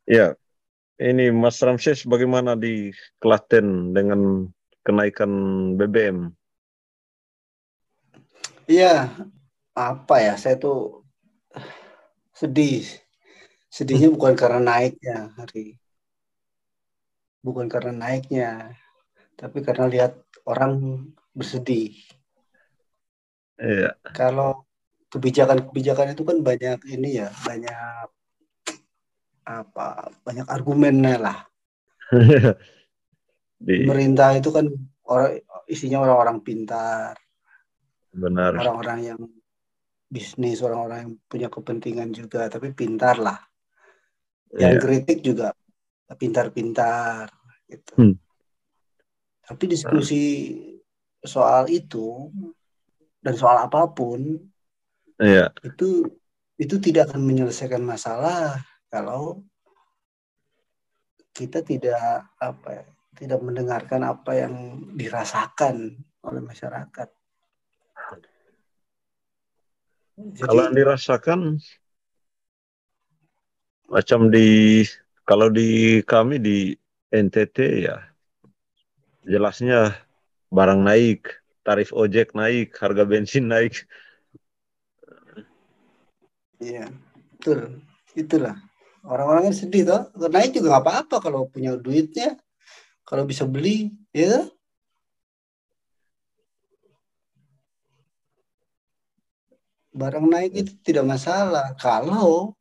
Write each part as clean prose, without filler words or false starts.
Ya, ini Mas Ramses bagaimana di Klaten dengan kenaikan BBM? Iya, apa ya? Saya tuh sedih. Sedihnya bukan karena naiknya, bukan karena naiknya, tapi karena lihat orang bersedih. Iya. Kalau kebijakan-kebijakan itu kan banyak ini ya, banyak argumennya lah. Di Pemerintah itu kan orang isinya orang-orang pintar, benar. orang-orang yang bisnis, orang-orang yang punya kepentingan juga, tapi pintar lah. Yang Iya. kritik juga pintar-pintar gitu. Hmm. Tapi diskusi soal itu dan soal apapun Iya. itu itu tidak akan menyelesaikan masalah kalau kita tidak apa ya, tidak mendengarkan apa yang dirasakan oleh masyarakat. Kalau yang Jadi dirasakan macam kalau di kami di NTT ya jelasnya barang naik, tarif ojek naik, harga bensin naik. ya betul itulah orang-orang kan sedih toh naik juga nggak apa-apa kalau punya duitnya kalau bisa beli ya barang naik itu tidak masalah kalau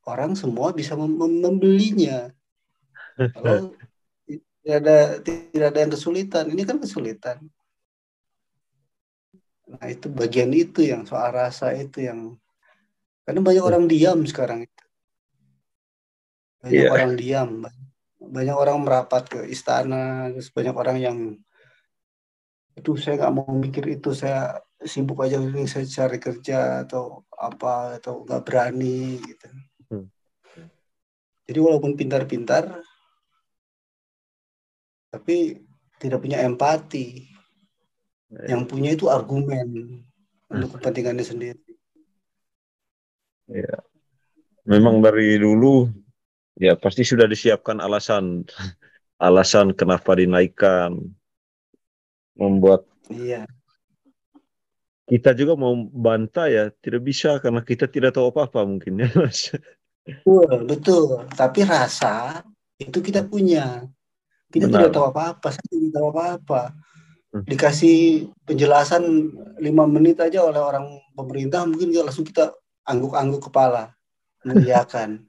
orang semua bisa membelinya. Kalau tidak ada tidak ada yang kesulitan, ini kan kesulitan. Nah itu bagian itu yang soal rasa itu yang karena banyak orang diam sekarang, banyak Iya. orang diam, banyak orang merapat ke istana, terus banyak orang yang itu saya nggak mau mikir itu, saya sibuk aja ini saya cari kerja atau apa atau nggak berani gitu. Jadi walaupun pintar-pintar, tapi tidak punya empati. Yang punya itu argumen untuk kepentingannya sendiri. Iya. Memang dari dulu ya pasti sudah disiapkan alasan alasan kenapa dinaikkan, membuat Iya, kita juga mau bantah ya tidak bisa karena kita tidak tahu apa-apa mungkin ya Mas. betul, betul. Tapi rasa itu kita punya. Kita tidak Benar. tahu apa-apa, saya tidak tahu apa-apa. Dikasih penjelasan 5 menit aja oleh orang pemerintah, mungkin langsung kita angguk-angguk kepala, mengiyakan.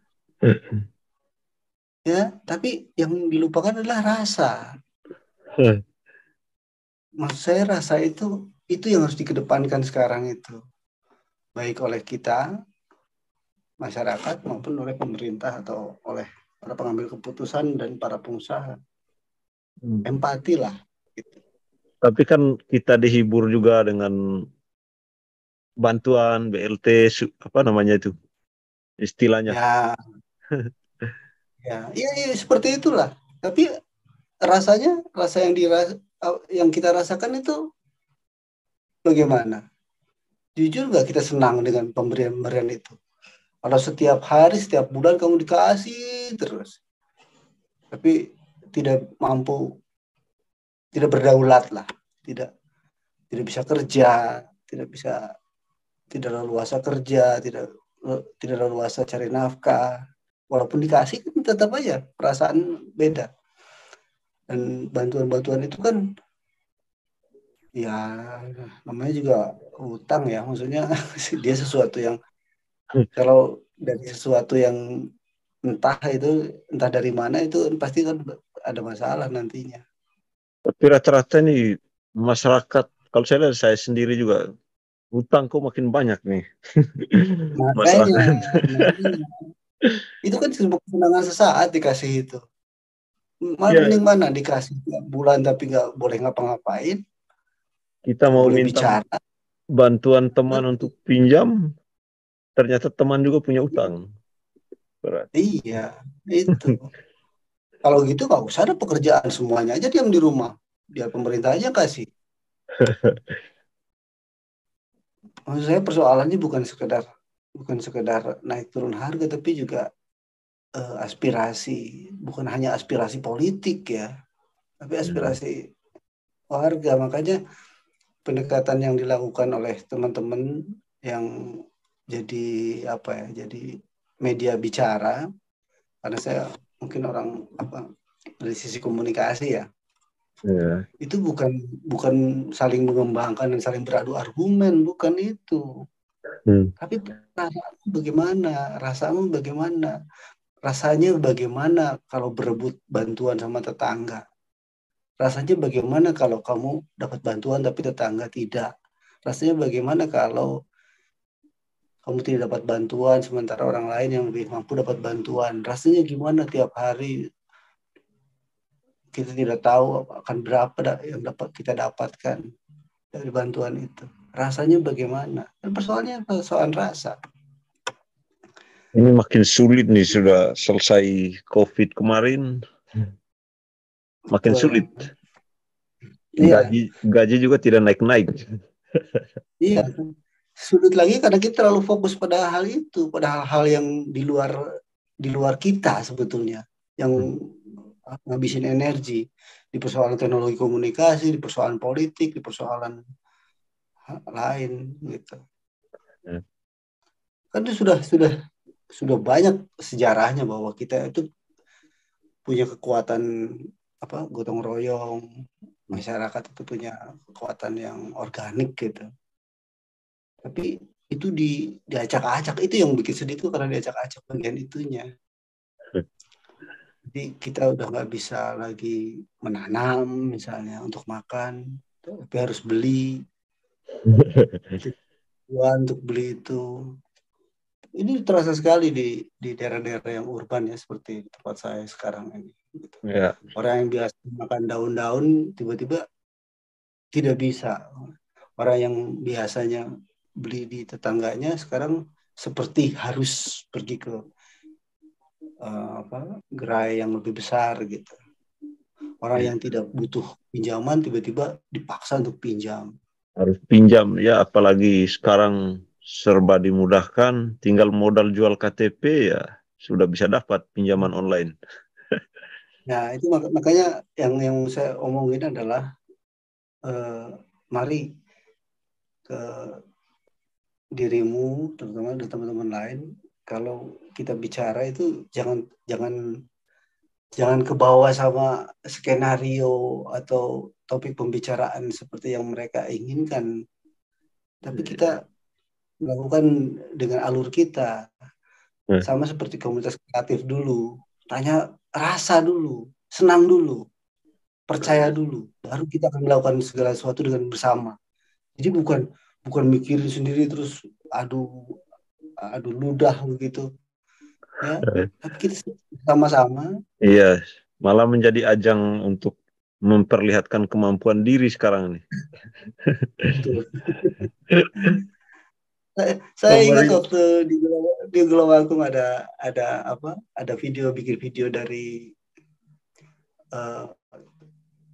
Ya, tapi yang dilupakan adalah rasa. Maksud saya rasa itu yang harus dikedepankan sekarang itu, baik oleh kita masyarakat maupun oleh pemerintah atau oleh para pengambil keputusan dan para pengusaha. Empati lah. Gitu. Tapi kan kita dihibur juga dengan bantuan BLT apa namanya itu istilahnya. Ya, ya, seperti itulah. Tapi rasa yang kita rasakan itu bagaimana? Jujur nggak kita senang dengan pemberian-pemberian itu? Kalau setiap hari, setiap bulan kamu dikasih terus, tapi tidak mampu, tidak berdaulat lah, tidak tidak bisa kerja, tidak bisa tidak leluasa kerja, tidak leluasa cari nafkah. Walaupun dikasih kan tetap aja perasaan beda. Dan bantuan-bantuan itu kan ya namanya juga hutang ya, maksudnya dia sesuatu yang kalau dari sesuatu yang entah dari mana itu pasti kan ada masalah nantinya. Tapi rata-rata nih masyarakat kalau saya lihat saya sendiri juga hutang kok makin banyak nih Makanya, masyarakat. makanya itu kan sebuah kesenangan sesaat dikasih itu. Ya Mending mana dikasih tiap bulan tapi nggak boleh ngapa-ngapain, kita nggak mau boleh minta bicara. bantuan teman untuk pinjam ternyata teman juga punya utang. Berat. Iya, itu. Kalau gitu nggak usah ada pekerjaan semuanya aja diam di rumah. Biar pemerintah aja kasih. Maksud saya persoalannya bukan sekedar naik turun harga tapi juga aspirasi, bukan hanya aspirasi politik ya, tapi aspirasi warga. Makanya pendekatan yang dilakukan oleh teman-teman yang jadi jadi media bicara, karena saya mungkin orang dari sisi komunikasi ya, itu bukan bukan saling mengembangkan dan saling beradu argumen, bukan itu. Tapi perasaanmu bagaimana, rasamu bagaimana, rasanya bagaimana kalau berebut bantuan sama tetangga, rasanya bagaimana kalau kamu dapat bantuan tapi tetangga tidak, rasanya bagaimana kalau kamu tidak dapat bantuan sementara orang lain yang lebih mampu dapat bantuan, rasanya gimana tiap hari kita tidak tahu akan berapa yang dapat kita dapatkan dari bantuan itu, rasanya bagaimana. Dan persoalannya persoalan rasa. Ini makin sulit nih, sudah selesai COVID kemarin, makin sulit. Iya. Gaji juga tidak naik-naik. Iya, sulit lagi karena kita terlalu fokus pada hal itu, pada hal-hal yang di luar kita sebetulnya, yang ngabisin energi di persoalan teknologi komunikasi, di persoalan politik, di persoalan lain gitu. Kan itu sudah banyak sejarahnya bahwa kita itu punya kekuatan gotong royong, masyarakat itu punya kekuatan yang organik gitu. Tapi itu diacak-acak, itu yang bikin sedih itu karena diacak-acak bagian itunya. Jadi kita udah nggak bisa lagi menanam misalnya untuk makan, tapi harus beli untuk beli itu. Ini terasa sekali di daerah-daerah yang urban ya, seperti tempat saya sekarang ini. Ya. Orang yang biasa makan daun-daun tiba-tiba tidak bisa. Orang yang biasanya beli di tetangganya sekarang seperti harus pergi ke gerai yang lebih besar gitu. Orang yang tidak butuh pinjaman tiba-tiba dipaksa untuk pinjam. Harus pinjam ya, apalagi sekarang serba dimudahkan, tinggal modal jual KTP ya sudah bisa dapat pinjaman online. Nah itu makanya yang saya omongin adalah mari ke dirimu, terutama dari teman-teman lain, kalau kita bicara itu jangan ke bawah sama skenario atau topik pembicaraan seperti yang mereka inginkan, tapi kita melakukan dengan alur kita, sama seperti komunitas kreatif dulu, tanya rasa dulu, senang dulu, percaya dulu, baru kita akan melakukan segala sesuatu dengan bersama. Jadi bukan mikirin sendiri terus adu ludah begitu ya, tapi kita sama-sama. Iya, malah menjadi ajang untuk memperlihatkan kemampuan diri sekarang nih. Betul. Saya ingat waktu di Gelombangkung ada bikin video dari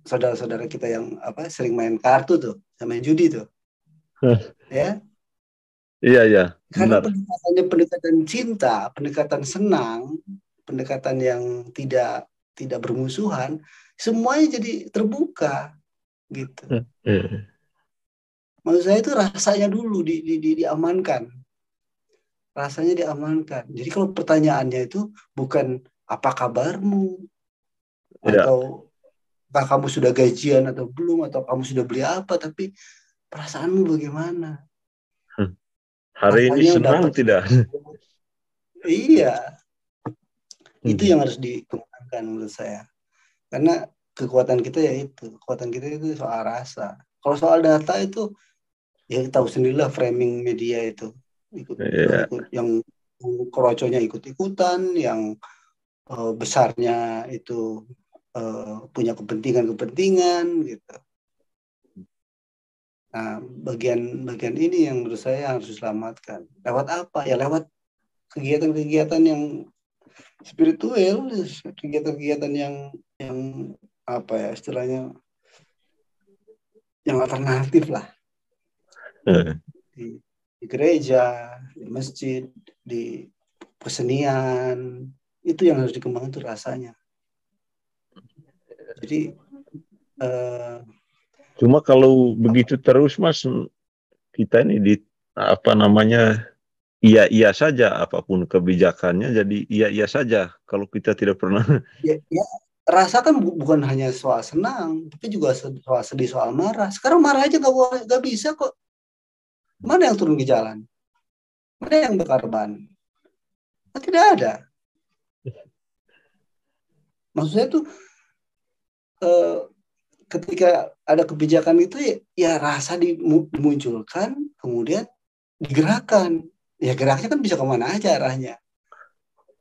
saudara-saudara kita yang sering main kartu tuh, main judi tuh, ya. Iya, Karena benar. pendekatan cinta, pendekatan senang, pendekatan yang tidak bermusuhan, semuanya jadi terbuka gitu. Maksud saya itu rasanya dulu diamankan. Rasanya diamankan. Jadi kalau pertanyaannya itu bukan apa kabarmu, Ya. atau apakah kamu sudah gajian atau belum, atau kamu sudah beli apa, tapi perasaanmu bagaimana? Hari ini Rasanya senang dapat. tidak? Iya, itu yang harus dikembangkan menurut saya. Karena kekuatan kita ya itu, kekuatan kita itu soal rasa. Kalau soal data itu ya tahu sendirilah, framing media itu ikut yang keroconya ikut-ikutan, yang besarnya itu punya kepentingan gitu. Nah, bagian ini yang menurut saya harus diselamatkan. Lewat apa? Ya lewat kegiatan-kegiatan yang spiritual, kegiatan-kegiatan yang istilahnya yang alternatif lah. Di gereja, di masjid, di kesenian, Itu yang harus dikembangkan tuh rasanya. Jadi Cuma kalau begitu terus Mas, kita ini di apa namanya, iya-iya saja apapun kebijakannya, jadi iya-iya saja kalau kita tidak pernah. ya, rasa kan bukan hanya soal senang, tapi juga soal sedih, soal marah. Sekarang marah aja nggak bisa kok. Mana yang turun ke jalan? Mana yang bakar ban? Kan tidak ada. Maksudnya tuh eh, ketika ada kebijakan itu ya rasa dimunculkan, kemudian digerakkan. Ya geraknya kan bisa kemana aja arahnya.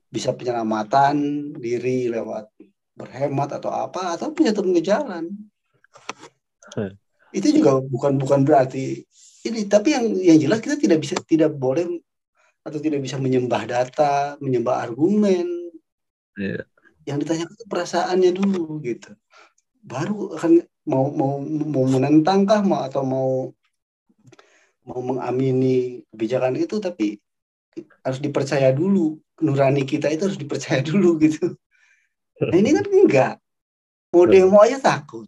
Bisa penyelamatan diri lewat berhemat atau apa, atau bisa turun ke jalan. Itu juga bukan berarti ini, tapi yang jelas kita tidak boleh atau tidak bisa menyembah data, menyembah argumen. Iya. Yang ditanyakan itu perasaannya dulu gitu. Baru akan mau menentang kah, atau mau mengamini kebijakan itu, tapi harus dipercaya dulu. Nurani kita itu harus dipercaya dulu gitu. Nah ini kan enggak. Mau demo aja takut.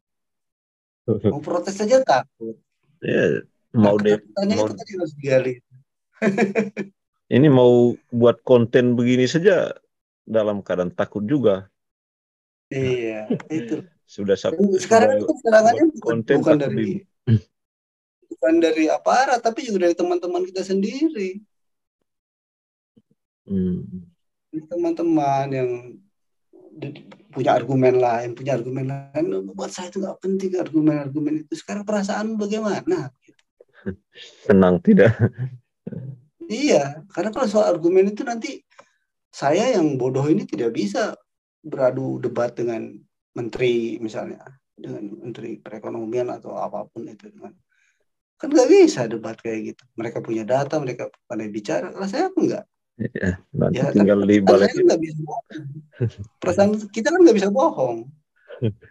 Mau protes aja takut. Ya, Nah mau deh ketakutannya mau itu kan yang harus digali. ini mau buat konten begini saja dalam keadaan takut juga. Iya, itu. Sudah Dan sekarang sudah itu serangannya buat bukan konten bukan takut dari di. bukan dari aparat, tapi juga dari teman-teman kita sendiri. Hmm. Teman-teman yang punya argumen lain, buat saya itu nggak penting argumen-argumen itu. Sekarang perasaan bagaimana? Senang tidak. Iya, karena kalau soal argumen itu nanti saya yang bodoh ini tidak bisa beradu debat dengan menteri misalnya, dengan menteri perekonomian atau apapun itu, dengan kan nggak bisa debat kayak gitu. Mereka punya data, mereka pandai bicara. Kalau saya enggak. Ya, nanti Ya, tapi tinggal perasaan saya kan dibalesin. nggak bisa bohong. Perasaan kita kan nggak bisa bohong.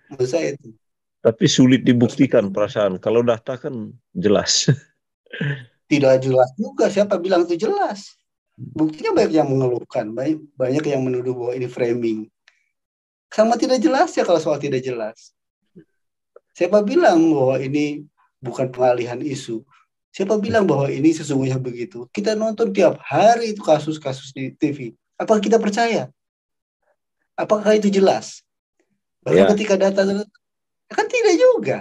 Menurut saya itu Tapi sulit dibuktikan perspektif perasaan. Kalau data kan jelas. tidak jelas juga. Siapa bilang itu jelas? Buktinya banyak yang mengeluhkan, banyak yang menuduh bahwa ini framing. Sama tidak jelas ya kalau soal tidak jelas. Siapa bilang bahwa ini bukan pengalihan isu? Siapa bilang bahwa ini sesungguhnya begitu? Kita nonton tiap hari itu kasus-kasus di TV. Apakah kita percaya? Apakah itu jelas? Bahkan Ya. ketika data kan tidak juga.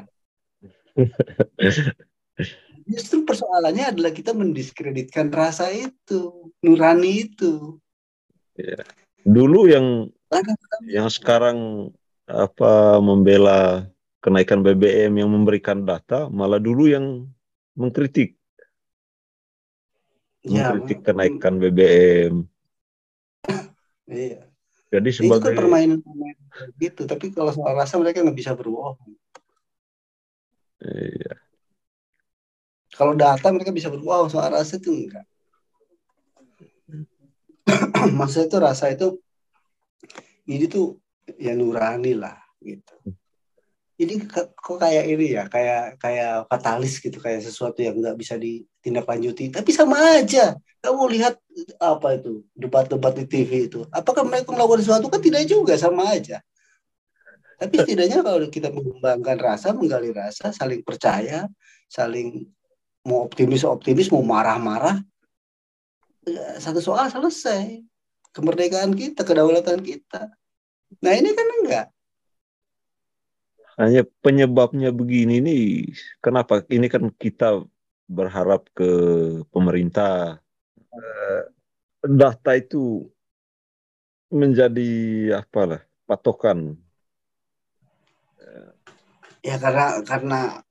Justru persoalannya adalah kita mendiskreditkan rasa itu, nurani itu. Ya. Dulu Langkah pertama, yang sekarang apa membela kenaikan BBM yang memberikan data, malah dulu yang mengkritik ya, mengkritik kenaikan BBM. iya. Jadi Itu kan sebagai permainan gitu. Tapi kalau soal rasa mereka nggak bisa berbohong. iya, Kalau data mereka bisa berbohong, soal rasa itu enggak. Maksudnya itu rasa itu ini tuh ya nurani lah gitu. Ini kok kayak ini ya, kayak kayak fatalis gitu, kayak sesuatu yang nggak bisa ditindaklanjuti. Tapi sama aja. Kamu lihat apa itu debat-debat di TV itu. Apakah mereka melakukan sesuatu? Kan tidak juga, sama aja. Tapi setidaknya kalau kita mengembangkan rasa, menggali rasa, saling percaya, saling mau optimis, mau marah-marah, satu soal selesai. Kemerdekaan kita, kedaulatan kita. Nah ini kan enggak. hanya penyebabnya begini nih. Kenapa? Ini kan kita berharap ke pemerintah. Data itu menjadi apalah patokan. Ya karena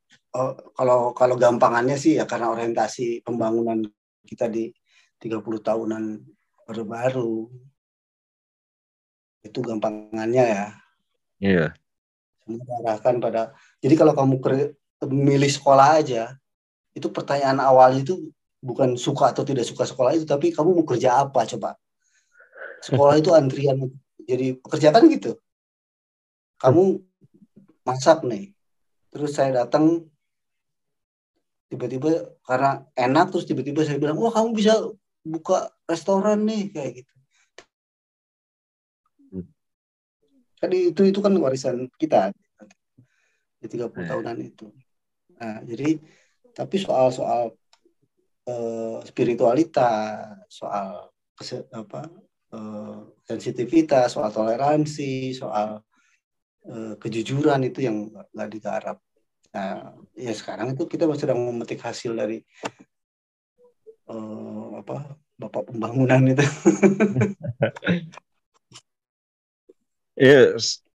kalau kalau gampangannya sih ya karena orientasi pembangunan kita di 30 tahunan baru-baru itu gampangannya ya. Iya. Semua diarahkan pada. Jadi kalau kamu milih sekolah aja, itu pertanyaan awalnya itu bukan suka atau tidak suka sekolah itu, tapi kamu mau kerja apa coba. Sekolah itu antrian. Jadi pekerja kan gitu. Kamu masak nih. Terus saya datang tiba-tiba karena enak, terus tiba-tiba saya bilang, wah kamu bisa buka restoran nih kayak gitu. Hmm. Kan itu kan warisan kita di 30 Eh, tahunan itu. Nah, jadi tapi soal-soal spiritualitas, soal sensitivitas, soal toleransi, soal kejujuran itu yang nggak digarap. Nah, ya sekarang itu kita sedang memetik hasil dari Bapak Pembangunan itu. Iya,